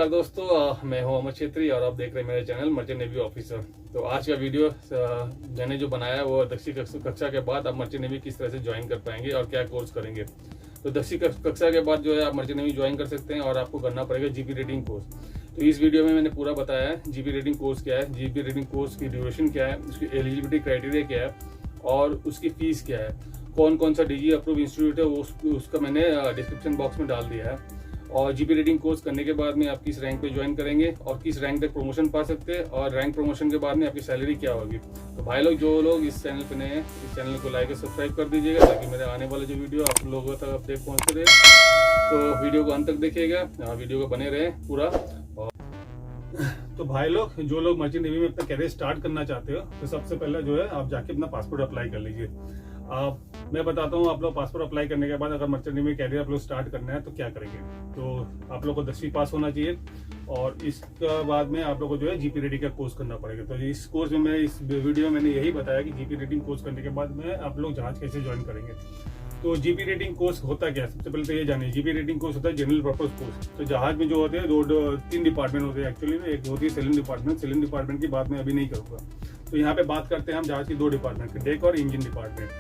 नमस्कार दोस्तों, मैं हूं अमर छेत्री और आप देख रहे हैं मेरे चैनल मर्चेंट नेवी ऑफिसर। तो आज का वीडियो मैंने जो बनाया है वो 10वीं कक्षा के बाद आप मर्चेंट नेवी किस तरह से ज्वाइन कर पाएंगे और क्या कोर्स करेंगे। तो 10वीं कक्षा के बाद जो है आप मर्चेंट नेवी ज्वाइन कर सकते हैं और आपको करना पड़ेगा जीपी रेटिंग कोर्स। तो इस वीडियो में मैंने पूरा बताया है जीपी रेटिंग कोर्स क्या है, जीपी रेटिंग कोर्स की ड्यूरेशन क्या है, उसकी एलिजिबिलिटी क्राइटेरिया क्या है और उसकी फीस क्या है, कौन कौन सा डीजी अप्रूव इंस्टीट्यूट है उसका मैंने डिस्क्रिप्शन बॉक्स में डाल दिया है। और जीपी रेटिंग कोर्स करने के बाद में आप किस रैंक पे ज्वाइन करेंगे और किस रैंक तक प्रमोशन पा सकते हैं और रैंक प्रमोशन के बाद में आपकी सैलरी क्या होगी। तो भाई लोग, जो लोग इस चैनल पे नए हैं, इस चैनल को लाइक और सब्सक्राइब कर दीजिएगा ताकि मेरे आने वाले जो वीडियो आप लोगों तक अपडेट पहुँचते रहे। तो वीडियो को अंत तक देखिएगा, वीडियो को बने रहे पूरा। तो भाई लोग, जो लोग मर्चेंट नेवी में अपना कैरियर स्टार्ट करना चाहते हो तो सबसे पहले जो है आप जाके अपना पासपोर्ट अप्लाई कर लीजिए। मैं बताता हूँ आप लोग पासपोर्ट अप्लाई करने के बाद अगर मर्चेंट नेवी में कैरियर आप लोग स्टार्ट करना है तो क्या करेंगे। तो आप लोग को 10वीं पास होना चाहिए और इसके बाद में आप लोग को जो है जीपी रेटिंग का कोर्स करना पड़ेगा। तो इस कोर्स में इस वीडियो में मैंने यही बताया कि जीपी रेटिंग कोर्स करने के बाद में आप लोग जहाज कैसे ज्वाइन करेंगे। तो जीपी रेटिंग कोर्स होता क्या है, सबसे पहले तो ये जानिए। जीपी रेटिंग कोर्स होता है जनरल पर्पस कोर्स। तो जहाज में जो होते हैं तीन डिपार्टमेंट होते हैं एक्चुअली। एक होती है सेलिंग डिपार्टमेंट। सेलिंग डिपार्टमेंट की बात मैं अभी नहीं करूँगा। तो यहाँ पे बात करते हैं हम जहाज की दो डिपार्टमेंट की, डेक और इंजन डिपार्टमेंट।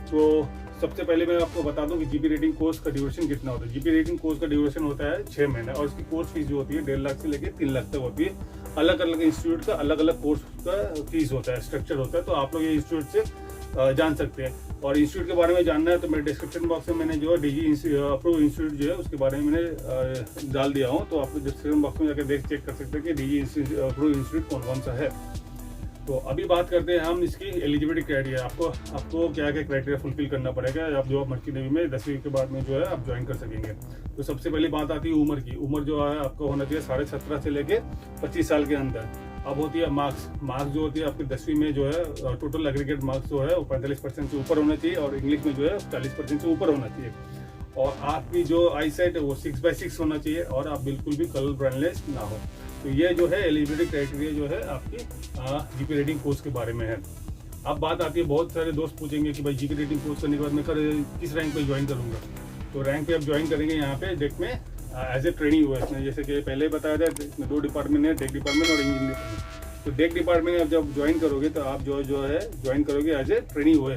तो सबसे पहले मैं आपको बता दूं कि जीपी रेटिंग कोर्स का ड्यूरेशन कितना होता है। जीपी रेटिंग कोर्स का ड्यूरेशन होता है 6 महीने और इसकी कोर्स फीस जो होती है 1.5 लाख से लेकर 3 लाख तक होती है। अलग अलग इंस्टीट्यूट का अलग अलग कोर्स का फीस होता है, स्ट्रक्चर होता है। तो आप लोग ये इंस्टीट्यूट से जान सकते हैं। और इंस्टीट्यूट के बारे में जानना है तो मेरे डिस्क्रिप्शन बॉक्स में मैंने जो डीजी अप्रूव इंस्टीट्यूट जो है उसके बारे में मैंने डाल दिया हूँ। तो आप डिस्क्रिप्शन बॉक्स में जाकर चेक कर सकते हैं कि डीजी अप्रूव इंस्टीट्यूट कौन कौन सा है। तो अभी बात करते हैं हम इसकी एलिजिबिलिटी क्राइटेरिया। आपको क्या क्या क्राइटेरिया फुलफिल करना पड़ेगा आप जो मर्चेंट नेवी में 10वीं के बाद में जो है आप ज्वाइन कर सकेंगे। तो सबसे पहली बात आती है उम्र की। उम्र जो है आपको होना चाहिए 17.5 से लेके 25 साल के अंदर। अब होती है मार्क्स जो होती है आपकी 10वीं में जो है टोटल एग्रीगेट मार्क्स जो है वो 45% से ऊपर होना चाहिए और इंग्लिश में जो है 40% से ऊपर होना चाहिए। और आपकी जो आई साइट है वो 6/6 होना चाहिए और आप बिल्कुल भी कलर ब्लाइंडनेस ना हो। तो ये जो है एलिजिबिलिटी क्राइटेरिया जो है आपकी जीपी रेटिंग कोर्स के बारे में है। अब बात आती है, बहुत सारे दोस्त पूछेंगे कि भाई जीपी रेटिंग कोर्स करने के बाद मैं किस रैंक पे ज्वाइन करूंगा। तो रैंक पे आप ज्वाइन करेंगे यहाँ पे डेक में एज ए ट्रेनिंग हुआ इसमें। जैसे कि पहले बताया था इसमें 2 डिपार्टमेंट है, डेक डिपार्टमेंट और इंजन डिपार्टमेंट। तो डेक डिपार्टमेंट आप जब ज्वाइन करोगे तो आप जो है ज्वाइन करोगे एज ए ट्रेनिंग हुआ।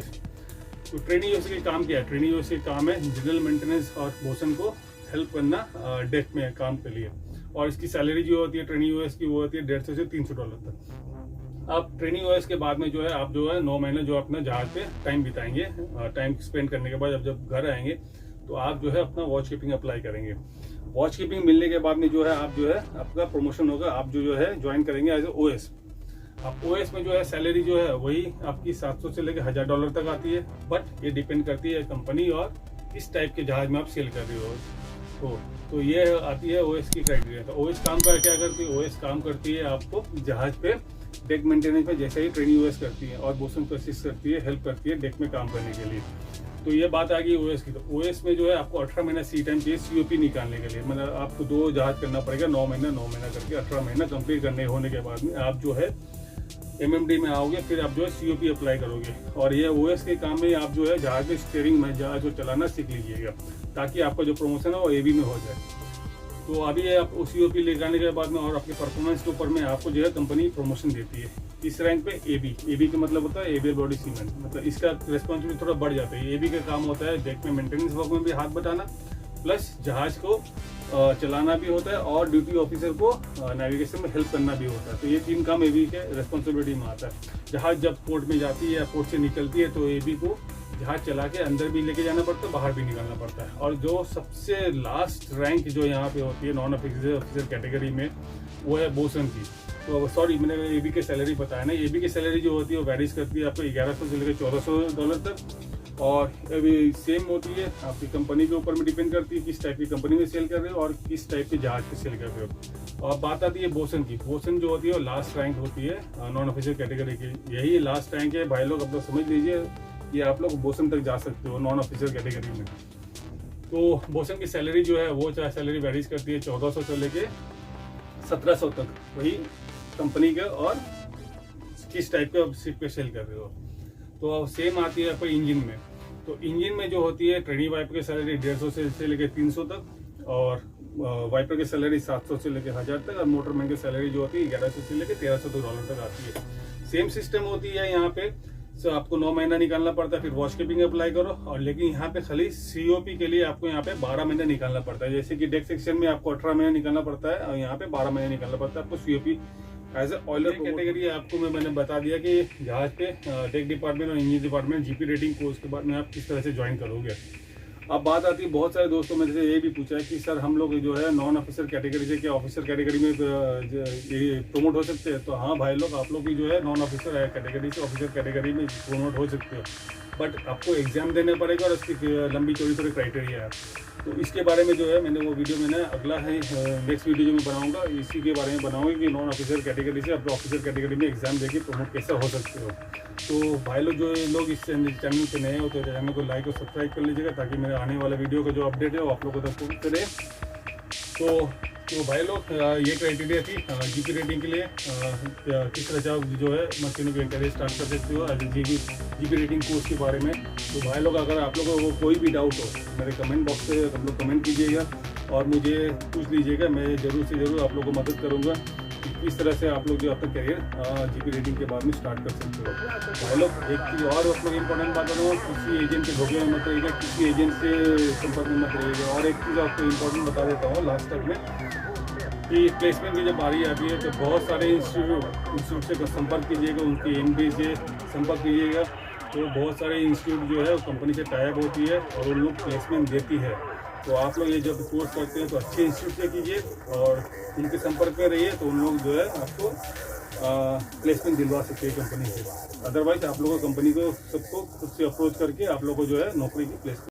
तो ट्रेनिंग यूएस के काम क्या है? ट्रेनिंग यूएस के काम है जनरल मेंटेनेंस और बोसन को हेल्प करना डेक में काम के लिए। और इसकी सैलरी जो होती है ट्रेनिंग यूएस की वो होती है $150 से $300 तक। आप ट्रेनिंग यूएस के बाद में जो है आप जो है 9 महीने जो अपना जहाज पे टाइम बिताएंगे। टाइम स्पेंड करने के बाद जब घर आएंगे तो आप जो है अपना वॉच कीपिंग अप्लाई करेंगे। वॉच कीपिंग मिलने के बाद में जो है आप जो है आपका प्रमोशन होगा। आप जो है ज्वाइन करेंगे एज ए ओएस। आप ओएस में जो है सैलरी जो है वही आपकी 700 से लेकर $1000 तक आती है। बट ये डिपेंड करती है कंपनी और किस टाइप के जहाज में आप सेल कर रहे हो। तो ये आती है ओएस की क्राइटेरिया। तो ओएस काम क्या करती है? ओएस काम करती है आपको जहाज पे डेक मेंटेनेंस में जैसे ही ट्रेनिंग ओएस करती है और बोसन को असिस्ट करती है, हेल्प करती है डेक में काम करने के लिए। तो ये बात आ गई ओएस की। तो ओएस में जो है आपको 18 महीना सी टाइम चाहिए सीओपी निकालने के लिए। मतलब आपको 2 जहाज करना पड़ेगा 9 महीना करके 18 महीना कंप्लीट करने होने के बाद में आप जो है एमएमडी में आओगे, फिर आप जो है सीओपी अप्लाई करोगे। और ये ओएस के काम में आप जो है जहाज के स्टीयरिंग में जहाज को चलाना सीख लीजिएगा ताकि आपका जो प्रमोशन है वो एबी में हो जाए। तो अभी आप सीओपी लेने के बाद में और आपके परफॉर्मेंस के ऊपर में आपको जो है कंपनी प्रमोशन देती है। इस रैंक पे एबी का मतलब होता है एवियर बॉडी सीमन। मतलब इसका रिस्पॉन्सिबिलिटी थोड़ा बढ़ जाता है। एबी का काम होता है डेक में मेंटेनेंस वर्क में भी हाथ बटाना, प्लस जहाज को चलाना भी होता है और ड्यूटी ऑफिसर को नेविगेशन में हेल्प करना भी होता है। तो ये 3 काम एबी के रिस्पॉन्सिबिलिटी में आता है। जहाज जब पोर्ट में जाती है या पोर्ट से निकलती है तो एबी को जहाज चला के अंदर भी लेके जाना पड़ता है, बाहर भी निकालना पड़ता है। और जो सबसे लास्ट रैंक जो यहाँ पे होती है नॉन ऑफिसर कैटेगरी में वो है बोसन की। तो सॉरी, मैंने एबी की सैलरी बताया ना। एबी की सैलरी जो होती है वो वैरीज करती है आपको $1100 से लेकर $1400 तक। और अभी सेम होती है आपकी कंपनी के ऊपर में डिपेंड करती है किस टाइप की कंपनी में सेल कर रहे हो और किस टाइप के जहाज पे सेल कर रहे हो। और बात आती है बोसन की। बोसन जो होती है वो लास्ट रैंक होती है नॉन ऑफिसर कैटेगरी की। यही लास्ट रैंक है भाई लोग, अब तो समझ लीजिए ये आप लोग बोसन तक जा सकते हो नॉन ऑफिसर कैटेगरी में। तो बोसन की सैलरी जो है वो चाहे सैलरी वैरीज करती है 1400 से लेके 1700 तक, वही कंपनी के और किस टाइप के शिप पे सेल कर रहे हो। तो सेम आती है आपको इंजन में। तो इंजन में जो होती है ट्रेनिंग वाइप की सैलरी 150 से लेकर 300 तक और वाइपर की सैलरी 700 से लेकर 1000 तक, और मोटरमैन की सैलरी जो होती है 1100 से लेकर 1300 डॉलर तक आती है। सेम सिस्टम होती है यहाँ पे। सो आपको 9 महीना निकालना पड़ता है, फिर वॉश कीपिंग अप्लाई करो। और लेकिन यहाँ पे खाली COP के लिए आपको यहाँ पे 12 महीने निकालना पड़ता है। जैसे कि डेक सेक्शन में आपको 18 महीने निकालना पड़ता है, और यहाँ पे 12 महीने निकालना पड़ता है आपको COP as a oiler category. आपको मैंने बता दिया कि जहाज पे डेक डिपार्टमेंट और engine department GP rating course के बाद में आप किस तरह से ज्वाइन करोगे। अब बात आती है, बहुत सारे दोस्तों में से ये भी पूछा है कि सर हम लोग जो है नॉन ऑफिसर कैटेगरी से क्या ऑफिसर कैटेगरी में प्रमोट हो सकते हैं। तो हाँ भाई लोग, आप लोग भी जो है नॉन ऑफिसर कैटेगरी से ऑफिसर कैटेगरी में प्रमोट हो सकते हो, बट आपको एग्जाम देने पड़ेगा और उसकी लंबी चौड़ी थोड़ी क्राइटेरिया है। तो इसके बारे में जो है मैंने वो वीडियो मैंने अगला है नेक्स्ट वीडियो जो मैं बनाऊंगा, इसी के बारे में बनाऊंगा कि नॉन ऑफिसर कैटेगरी से आप ऑफिसर कैटेगरी में एग्जाम देके प्रमोट कैसे हो सकते हो। तो भाई लोग जो लोग इस चैनल पे नए हो तो चैनल को लाइक और सब्सक्राइब कर लीजिएगा, ताकि मेरे आने वाला वीडियो का जो अपडेट है वो आप लोगों तक पहुँच करे। तो भाई लोग, ये क्राइटेरिया थी GP रेटिंग के लिए। किस तरह से आप जो है मशीनों के करियर स्टार्ट कर सकते हो GP रेटिंग कोर्स के बारे में। तो भाई लोग, अगर आप लोगों को कोई भी डाउट हो मेरे कमेंट बॉक्स पे आप लोग कमेंट कीजिएगा और मुझे पूछ लीजिएगा। मैं ज़रूर से ज़रूर आप लोगों को मदद करूँगा कि किस तरह से आप लोग जो अपना करियर GP रेटिंग के बाद में स्टार्ट कर सकते हो। भाई लोग, एक चीज़ और आप लोग इंपॉर्टेंट बात करूँगा, किसी एजेंट के धोखे में मत रहिएगा, किसी एजेंट से संपर्क में मत रहिएगा। और एक चीज़ आपको इंपॉर्टेंट बता देता हूँ लास्ट तक में, कि प्लेसमेंट की जब बारी आती है तो बहुत सारे इंस्टीट्यूट से संपर्क कीजिएगा, उनकी MD से संपर्क कीजिएगा। तो बहुत सारे इंस्टीट्यूट जो है कंपनी से टाई अप होती है और उन लोग प्लेसमेंट देती है। तो आप लोग ये जब कोर्स करते हैं तो अच्छे इंस्टीट्यूट से कीजिए और उनके संपर्क में रहिए, तो उन लोग जो है आपको प्लेसमेंट दिलवा सकते हैं कंपनी से। अदरवाइज आप लोगों को कंपनी को सबको खुद से अप्रोच करके आप लोगों को जो है नौकरी की प्लेसमेंट